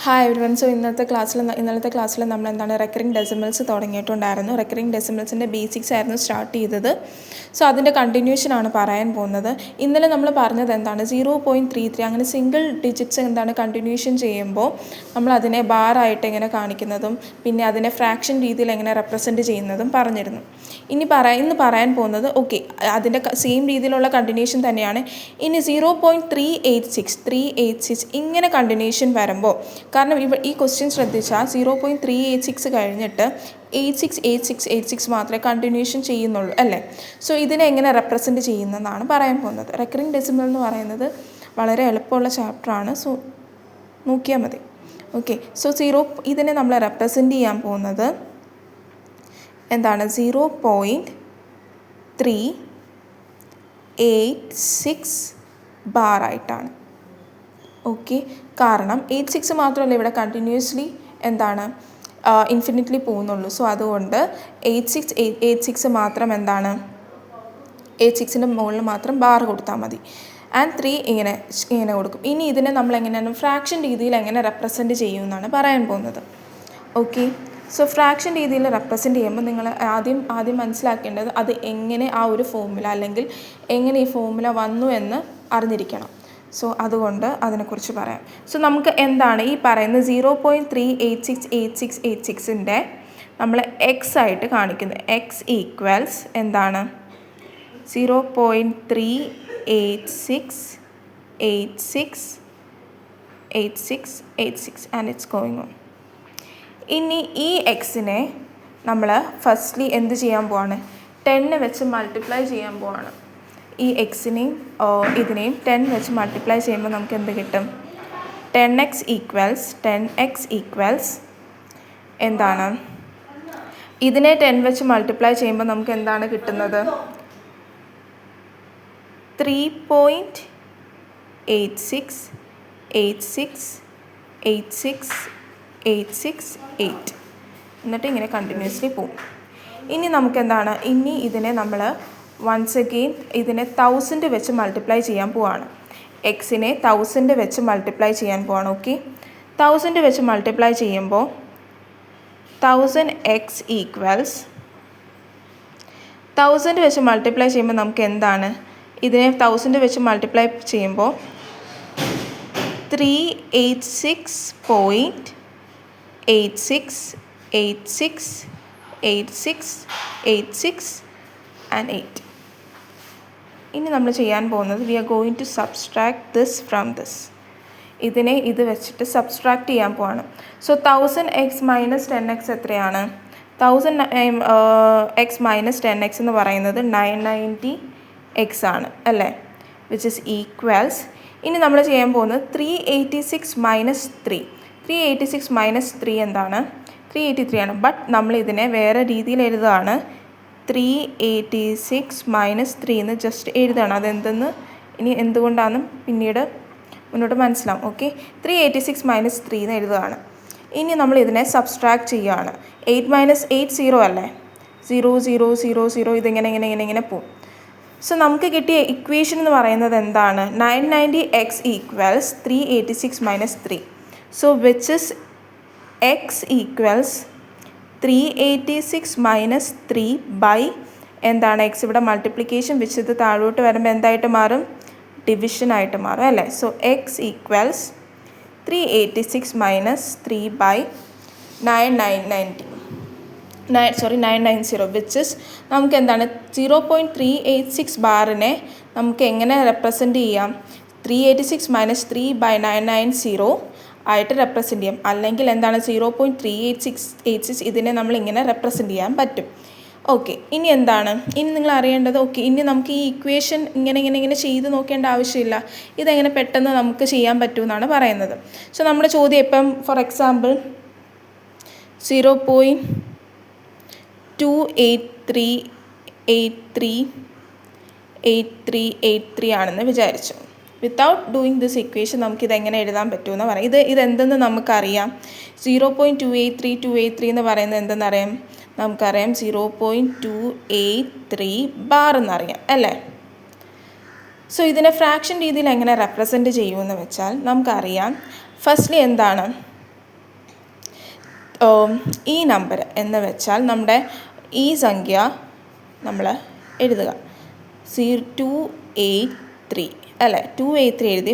Hi everyone. So ഇന്നലത്തെ ക്ലാസ്സിൽ നമ്മൾ എന്താണ് റെക്കറിംഗ് ഡെസിമൽസ് തുടങ്ങിയിട്ടുണ്ടായിരുന്നു. റെക്കറിംഗ് ഡെസിമൽസിൻ്റെ ബേസിക്സ് ആയിരുന്നു സ്റ്റാർട്ട് ചെയ്തത്. സോ അതിൻ്റെ കണ്ടിന്യൂഷനാണ് പറയാൻ പോകുന്നത്. ഇന്നലെ നമ്മൾ പറഞ്ഞത് എന്താണ് 0.33 അങ്ങനെ സിംഗിൾ ഡിജിറ്റ്സ് എന്താണ് കണ്ടിന്യൂഷൻ ചെയ്യുമ്പോൾ നമ്മൾ അതിനെ ബാറായിട്ട് എങ്ങനെ കാണിക്കുന്നതും പിന്നെ അതിനെ ഫ്രാക്ഷൻ രീതിയിൽ എങ്ങനെ റെപ്രസെൻറ്റ് ചെയ്യുന്നതും പറഞ്ഞിരുന്നു. ഇന്ന് പറയാൻ പോകുന്നത് അതിൻ്റെ സെയിം രീതിയിലുള്ള കണ്ടിന്യൂഷൻ തന്നെയാണ്. ഇനി 0.386 ഇങ്ങനെ കണ്ടിന്യൂഷൻ വരുമ്പോൾ, കാരണം ഈ ക്വസ്റ്റ്യൻ ശ്രദ്ധിച്ചാൽ 0.386 കഴിഞ്ഞിട്ട് 86 മാത്രമേ കണ്ടിന്യൂഷൻ ചെയ്യുന്നുള്ളൂ അല്ലേ. സോ ഇതിനെ എങ്ങനെ റെപ്രസെൻറ്റ് ചെയ്യുന്നതെന്നാണ് പറയാൻ പോകുന്നത്. റെക്കറിംഗ് ഡെസിമൽ എന്ന് പറയുന്നത് വളരെ എളുപ്പമുള്ള ചാപ്റ്ററാണ്. സോ നോക്കിയാൽ മതി. സോ ഇതിനെ നമ്മൾ റെപ്രസെൻറ്റ് ചെയ്യാൻ പോകുന്നത് എന്താണ് 0.386 ബാറായിട്ടാണ്. കാരണം 86 മാത്രമല്ല ഇവിടെ കണ്ടിന്യൂസ്ലി എന്താണ് ഇൻഫിനിറ്റ്ലി പോകുന്നുള്ളൂ. സോ അതുകൊണ്ട് 86 മാത്രം എന്താണ് 86ൻ്റെ മുകളിൽ മാത്രം ബാർ കൊടുത്താൽ മതി. ആൻഡ് 3 ഇങ്ങനെ കൊടുക്കും. ഇനി ഇതിനെ നമ്മൾ എങ്ങനെയാണ് ഫ്രാക്ഷൻ രീതിയിൽ എങ്ങനെ റെപ്രസെൻറ്റ് ചെയ്യുമെന്നാണ് പറയാൻ പോകുന്നത്. സോ ഫ്രാക്ഷൻ രീതിയിൽ റെപ്രസെൻറ്റ് ചെയ്യുമ്പോൾ നിങ്ങൾ ആദ്യം മനസ്സിലാക്കേണ്ടത് അത് എങ്ങനെ ആ ഒരു ഫോർമുല അല്ലെങ്കിൽ എങ്ങനെ ഈ ഫോർമുല വന്നു എന്ന് അറിഞ്ഞിരിക്കണം. സോ അതുകൊണ്ട് അതിനെക്കുറിച്ച് പറയാം. സോ നമുക്ക് എന്താണ് ഈ പറയുന്നത് 0.3868686ൻ്റെ നമ്മൾ എക്സ് ആയിട്ട് കാണിക്കുന്നത്. എക്സ് ഈക്വൽസ് എന്താണ് 0.3868686 ആൻഡ് ഇറ്റ്സ് ഗോയിങ് ഓൺ. ഇനി ഈ എക്സിനെ നമ്മൾ ഫസ്റ്റ്ലി എന്ത് ചെയ്യാൻ പോവാണ്, 10 വെച്ച് മൾട്ടിപ്ലൈ ചെയ്യാൻ പോവാണ്. ഈ എക്സിനെയും ഇതിനെയും 10 വെച്ച് മൾട്ടിപ്ലൈ ചെയ്യുമ്പോൾ നമുക്ക് എന്ത് കിട്ടും? 10x ഈക്വൽസ് എന്താണ്, ഇതിനെ 10 വെച്ച് മൾട്ടിപ്ലൈ ചെയ്യുമ്പോൾ നമുക്ക് എന്താണ് കിട്ടുന്നത്? 3.86868688 എന്നിട്ട് ഇങ്ങനെ കണ്ടിന്യൂസ്ലി പോകും. ഇനി നമുക്ക് എന്താണ്, ഇനി ഇതിനെ നമ്മൾ വൺസ് അഗെയിൻ ഇതിനെ 1000 വെച്ച് മൾട്ടിപ്ലൈ ചെയ്യാൻ പോവാണ്. എക്സിനെ 1000 വെച്ച് മൾട്ടിപ്ലൈ ചെയ്യാൻ പോവാണ്. 1000 വെച്ച് മൾട്ടിപ്ലൈ ചെയ്യുമ്പോൾ 1000x ഈക്വൽസ് 1000 വെച്ച് മൾട്ടിപ്ലൈ ചെയ്യുമ്പോൾ നമുക്ക് എന്താണ്, ഇതിനെ 1000 വെച്ച് മൾട്ടിപ്ലൈ ചെയ്യുമ്പോൾ 386.868686 and 8. ഇനി നമ്മൾ ചെയ്യാൻ പോകുന്നത് we are going to subtract this from this. ഇതിനെ ഇത് വെച്ചിട്ട് സബ്സ്ട്രാക്ട് ചെയ്യാൻ പോവാണ്. സോ 1000x മൈനസ് 10x എത്രയാണ്? 1000x മൈനസ് 10x എന്ന് പറയുന്നത് 990x ആണ് അല്ലേ, വിച്ച് ഇസ് ഈക്വൽസ്. ഇനി നമ്മൾ ചെയ്യാൻ പോകുന്നത് 386 മൈനസ് 3 എന്താണ്? 383 ആണ്. ബട്ട് നമ്മൾ ഇതിനെ വേറെ രീതിയിൽ എഴുതുകയാണ്. 386 മൈനസ് 3 എന്ന് ജസ്റ്റ് എഴുതുകയാണ്. അതെന്തെന്ന് ഇനി എന്തുകൊണ്ടാണെന്ന് പിന്നീട് മുന്നോട്ട് മനസ്സിലാവും. 386 മൈനസ് 3 എന്ന് എഴുതുകയാണ്. ഇനി നമ്മൾ ഇതിനെ സബ്സ്ട്രാക്ട് ചെയ്യുകയാണ്. 8 മൈനസ് 8 0 അല്ലേ, 0 0 0 0 ഇതിങ്ങനെ പോവും. സോ നമുക്ക് കിട്ടിയ ഇക്വേഷൻ എന്ന് പറയുന്നത് എന്താണ്? 990x equals 386 minus 3. So which is x equals 386 minus 3 by എന്താണ് x ഇവിടെ മൾട്ടിപ്ലിക്കേഷൻ വെച്ച് ഇത് താഴോട്ട് വരുമ്പോൾ എന്തായിട്ട് മാറും? ഡിവിഷനായിട്ട് മാറും അല്ലേ. So x equals 386 minus 3 by 990 which is നമുക്ക് എന്താണ് 0.386 ബാറിനെ നമുക്ക് എങ്ങനെ റെപ്രസെൻറ്റ് ചെയ്യാം? 386 മൈനസ് 3 ബൈ 990 ആയിട്ട് റെപ്രസെൻറ്റ് ചെയ്യാം. അല്ലെങ്കിൽ എന്താണ് 0.386 ഇതിനെ നമ്മൾ ഇങ്ങനെ റെപ്രസെൻറ്റ് ചെയ്യാൻ പറ്റും. ഇനി എന്താണ്, ഇനി നിങ്ങൾ അറിയേണ്ടത് ഇനി നമുക്ക് ഈ ഇക്വേഷൻ ഇങ്ങനെ ചെയ്ത് നോക്കേണ്ട ആവശ്യമില്ല. ഇതെങ്ങനെ പെട്ടെന്ന് നമുക്ക് ചെയ്യാൻ പറ്റുമെന്നാണ് പറയുന്നത്. സോ നമ്മുടെ ചോദ്യം ഇപ്പം ഫോർ എക്സാമ്പിൾ 0.2838383 ആണെന്ന് വിചാരിച്ചു. വിത്തൗട്ട് ഡൂയിങ് ദിസ് ഇക്വേഷൻ നമുക്കിതെങ്ങനെ എഴുതാൻ പറ്റുമെന്ന് പറയാം. ഇതെന്തെന്ന് നമുക്കറിയാം. 0.283 എന്ന് പറയുന്നത് എന്തെന്നറിയാം? നമുക്കറിയാം 0.283 ബാർ എന്നറിയാം അല്ലേ. സോ ഇതിനെ ഫ്രാക്ഷൻ രീതിയിൽ എങ്ങനെ റെപ്രസെൻറ്റ് ചെയ്യുമെന്ന് വെച്ചാൽ നമുക്കറിയാം. ഫസ്റ്റ്ലി എന്താണ് ഈ നമ്പർ എന്ന് വെച്ചാൽ നമ്മുടെ ഈ സംഖ്യ നമ്മൾ എഴുതുക 283 അല്ലേ, 283 എഴുതി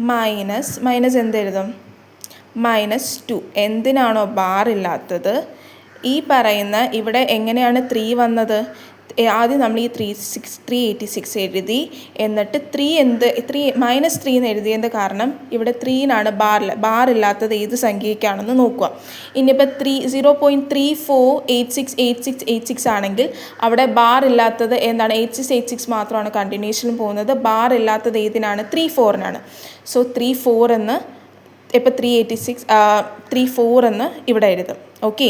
മൈനസ് എന്തെഴുതും, -2. എന്തിനാണോ ബാർ ഇല്ലാത്തത്, ഈ പറയുന്ന ഇവിടെ എങ്ങനെയാണ് 3 വന്നത്, ആദ്യം നമ്മൾ ഈ 386 എഴുതി, എന്നിട്ട് -3 എന്ന് എഴുതിയതിൻ്റെ കാരണം ഇവിടെ 3നാണ് ബാറില്ലാത്തത് ഏത് സംഖ്യയ്ക്കാണെന്ന് നോക്കുക. ഇനിയിപ്പോൾ 0.34868686 ആണെങ്കിൽ അവിടെ ബാറില്ലാത്തത് എന്താണ്, 8686 മാത്രമാണ് കണ്ടിന്യൂഷനിൽ പോകുന്നത്. ബാറില്ലാത്തത് ഏതിനാണ്, 34നാണ്. സോ 34 എന്ന് ഇപ്പോൾ 34 എന്ന് ഇവിടെ എഴുതും. ഓക്കെ,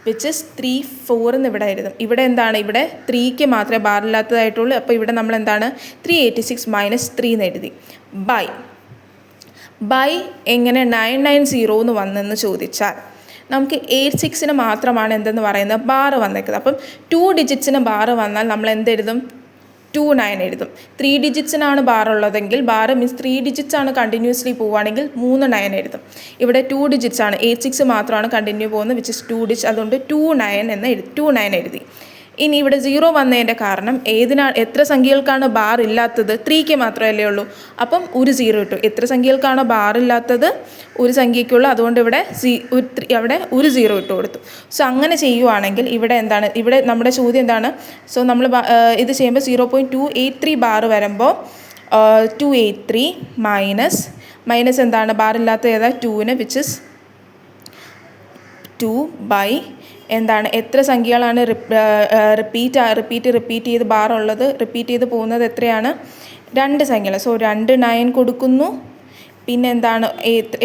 വിച്ച് ഇസ് 34 എന്ന് ഇവിടെ എഴുതും. ഇവിടെ എന്താണ്, ഇവിടെ 3ക്ക് മാത്രമേ ബാറില്ലാത്തതായിട്ടുള്ളൂ. അപ്പോൾ ഇവിടെ നമ്മൾ എന്താണ് 386 - 3 എന്ന് എഴുതി. ബൈ എങ്ങനെ 990 എന്ന് വന്നെന്ന് ചോദിച്ചാൽ നമുക്ക് 86ന് മാത്രമാണ് എന്തെന്ന് പറയുന്നത് ബാറ് വന്നേക്കുന്നത്. അപ്പം 2 ഡിജിറ്റ്സിന് ബാറ് വന്നാൽ നമ്മൾ എന്തെഴുതും, 29 എഴുതും. 3 ഡിജിറ്റ്സിനാണ് ബാറുള്ളതെങ്കിൽ, ബാറ് മീൻസ് 3 ഡിജിറ്റ്സ് ആണ് കണ്ടിന്യൂസ്ലി പോവുകയാണെങ്കിൽ 39 എഴുതും. ഇവിടെ 2 ഡിജിറ്റ്സ് ആണ്, 86 മാത്രമാണ് കണ്ടിന്യൂ പോകുന്നത്, വിച്ച് ഇസ് 2 ഡിജിറ്റ്സ്. അതുകൊണ്ട് 29 എഴുതി. ഇനി ഇവിടെ 0 വന്നതിൻ്റെ കാരണം എത്ര സംഖ്യകൾക്കാണ് ബാർ ഇല്ലാത്തത്, 3ക്ക് മാത്രമല്ലേ ഉള്ളൂ. അപ്പം ഒരു 0 ഇട്ടു. എത്ര സംഖ്യകൾക്കാണോ ബാർ ഇല്ലാത്തത്, ഒരു സംഖ്യയ്ക്കുള്ളൂ. അതുകൊണ്ട് ഇവിടെ അവിടെ ഒരു 0 ഇട്ട് കൊടുത്തു. സോ അങ്ങനെ ചെയ്യുവാണെങ്കിൽ ഇവിടെ എന്താണ്, ഇവിടെ നമ്മുടെ ചോദ്യം എന്താണ്, സോ നമ്മൾ ഇത് ചെയ്യുമ്പോൾ 0.283 ബാർ വരുമ്പോൾ 283 മൈനസ് എന്താണ്, ബാറില്ലാത്ത ഏതാ, 2ന്, വിച്ച് ഇസ് 2 ബൈ എന്താണ്, എത്ര സംഖ്യകളാണ് റിപ്പീറ്റ് ചെയ്ത് ബാറുള്ളത്, റിപ്പീറ്റ് ചെയ്ത് പോകുന്നത് എത്രയാണ്, 2 സംഖ്യകൾ. സോ 2 9 കൊടുക്കുന്നു. പിന്നെ എന്താണ്,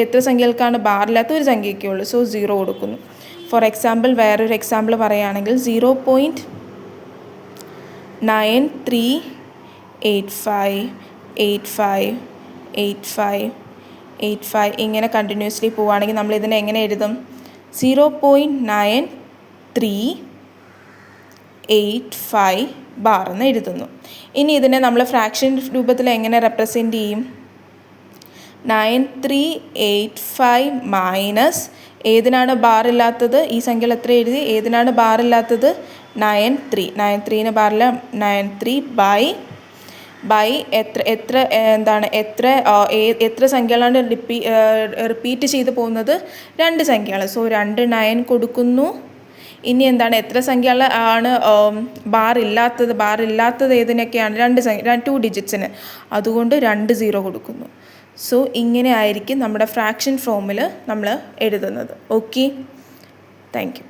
എത്ര സംഖ്യകൾക്കാണ് ബാറില്ലാത്ത, ഒരു സംഖ്യയ്ക്കേ ഉള്ളൂ. സോ 0 കൊടുക്കുന്നു. ഫോർ എക്സാമ്പിൾ വേറൊരു എക്സാമ്പിൾ പറയുകയാണെങ്കിൽ 0.9385858585 ഇങ്ങനെ കണ്ടിന്യൂസ്ലി പോവുകയാണെങ്കിൽ നമ്മൾ ഇതിനെ എങ്ങനെ എഴുതും, 0.9385 ബാർ എന്ന് എഴുതുന്നു. ഇനി ഇതിനെ നമ്മൾ ഫ്രാക്ഷൻ രൂപത്തിൽ എങ്ങനെ റെപ്രസെൻറ്റ് ചെയ്യും, 9385 മൈനസ് ഏതിനാണ് ബാറില്ലാത്തത്, ഈ സംഖ്യകൾ എത്ര എഴുതി, ഏതിനാണ് ബാറില്ലാത്തത്, 93ന് ബാറില്ല, 93 ബൈ എത്ര സംഖ്യകളാണ് റിപ്പീറ്റ് ചെയ്ത് പോകുന്നത്, 2 സംഖ്യകൾ. സോ 2 9 കൊടുക്കുന്നു. ഇനി എന്താണ്, എത്ര സംഖ്യകൾ ആണ് ബാറില്ലാത്തത് ഏതിനൊക്കെയാണ്, 2 ഡിജിറ്റ്സിന്. അതുകൊണ്ട് 2 0 കൊടുക്കുന്നു. സോ ഇങ്ങനെ ആയിരിക്കും നമ്മുടെ ഫ്രാക്ഷൻ ഫോമിൽ നമ്മൾ എഴുതുന്നത്. Okay, thank you.